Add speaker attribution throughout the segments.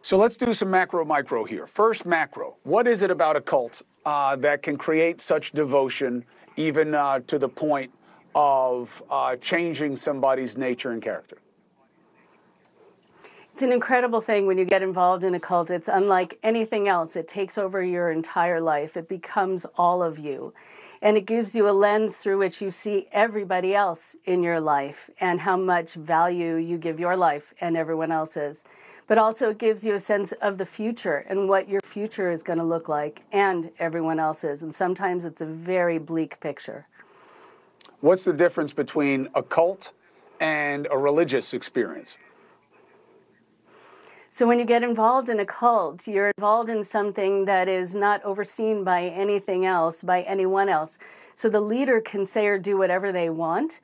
Speaker 1: So let's do some macro micro here. First, macro. What is it about a cult that can create such devotion, even to the point of changing somebody's nature and character?
Speaker 2: It's an incredible thing when you get involved in a cult. It's unlike anything else. It takes over your entire life. It becomes all of you. And it gives you a lens through which you see everybody else in your life and how much value you give your life and everyone else's. But also it gives you a sense of the future and what your future is going to look like and everyone else's. And sometimes it's a very bleak picture.
Speaker 1: What's the difference between a cult and a religious experience?
Speaker 2: So when you get involved in a cult, you're involved in something that is not overseen by anything else, by anyone else. So the leader can say or do whatever they want.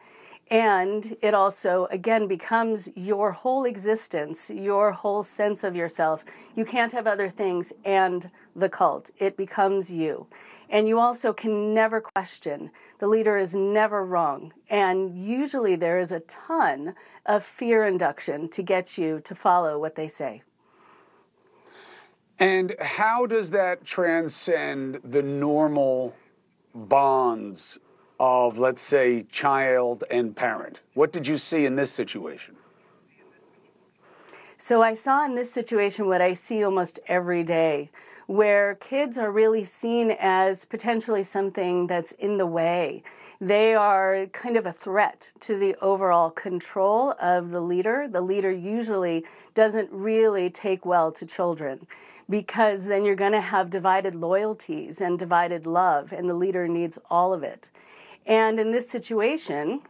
Speaker 2: And it also, again, becomes your whole existence, your whole sense of yourself. You can't have other things and the cult. It becomes you. And you also can never question. The leader is never wrong. And usually there is a ton of fear induction to get you to follow what they say.
Speaker 1: And how does that transcend the normal bonds of, let's say, child and parent? What did you see in this situation?
Speaker 2: So I saw in this situation what I see almost every day, where kids are really seen as potentially something that's in the way. They are kind of a threat to the overall control of the leader. The leader usually doesn't really take well to children, because then you're going to have divided loyalties and divided love, and the leader needs all of it. And in this situation,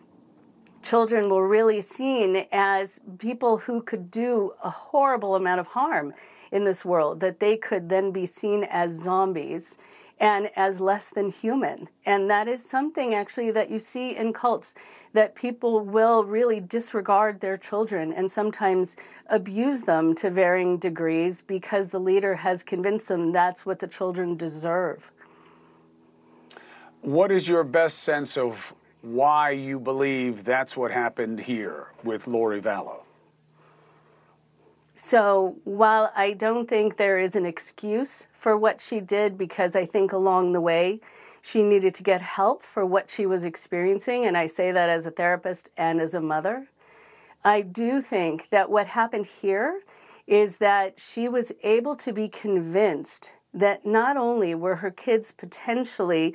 Speaker 2: children were really seen as people who could do a horrible amount of harm in this world, that they could then be seen as zombies and as less than human. And that is something actually that you see in cults, that people will really disregard their children and sometimes abuse them to varying degrees because the leader has convinced them that's what the children deserve.
Speaker 1: What is your best sense of why you believe that's what happened here with Lori Vallow?
Speaker 2: So while I don't think there is an excuse for what she did, because I think along the way she needed to get help for what she was experiencing, and I say that as a therapist and as a mother, I do think that what happened here is that she was able to be convinced that not only were her kids potentially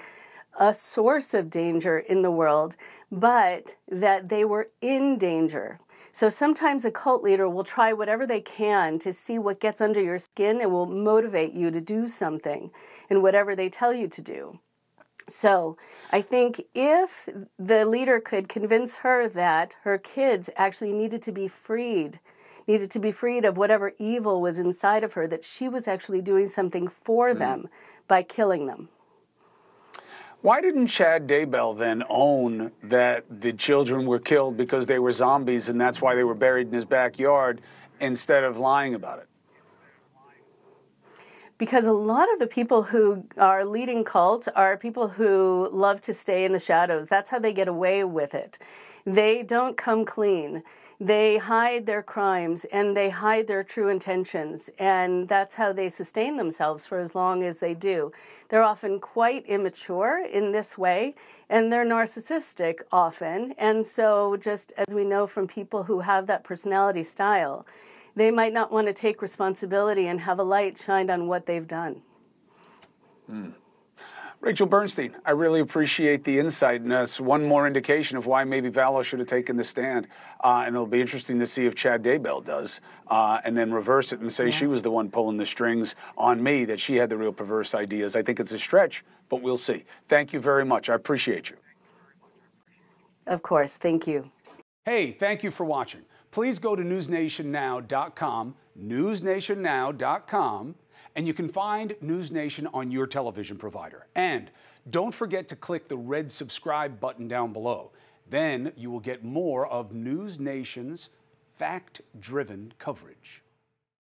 Speaker 2: a source of danger in the world, but that they were in danger. So sometimes a cult leader will try whatever they can to see what gets under your skin and will motivate you to do something in whatever they tell you to do. So I think if the leader could convince her that her kids actually needed to be freed of whatever evil was inside of her, that she was actually doing something for them by killing them.
Speaker 1: Why didn't Chad Daybell then own that the children were killed because they were zombies and that's why they were buried in his backyard, instead of lying about it?
Speaker 2: Because a lot of the people who are leading cults are people who love to stay in the shadows. That's how they get away with it. They don't come clean. They hide their crimes and they hide their true intentions, and that's how they sustain themselves for as long as they do. They're often quite immature in this way, and they're narcissistic often. And so just as we know from people who have that personality style, they might not want to take responsibility and have a light shined on what they've done.
Speaker 1: Rachel Bernstein, I really appreciate the insight, and that's one more indication of why maybe Vallow should have taken the stand. And it'll be interesting to see if Chad Daybell does, and then reverse it and say she was the one pulling the strings on me, that she had the real perverse ideas. I think it's a stretch, but we'll see. Thank you very much. I appreciate you.
Speaker 2: Of course. Thank you.
Speaker 1: Hey, thank you for watching. Please go to newsnationnow.com, newsnationnow.com, and you can find NewsNation on your television provider. And don't forget to click the red subscribe button down below. Then you will get more of NewsNation's fact-driven coverage.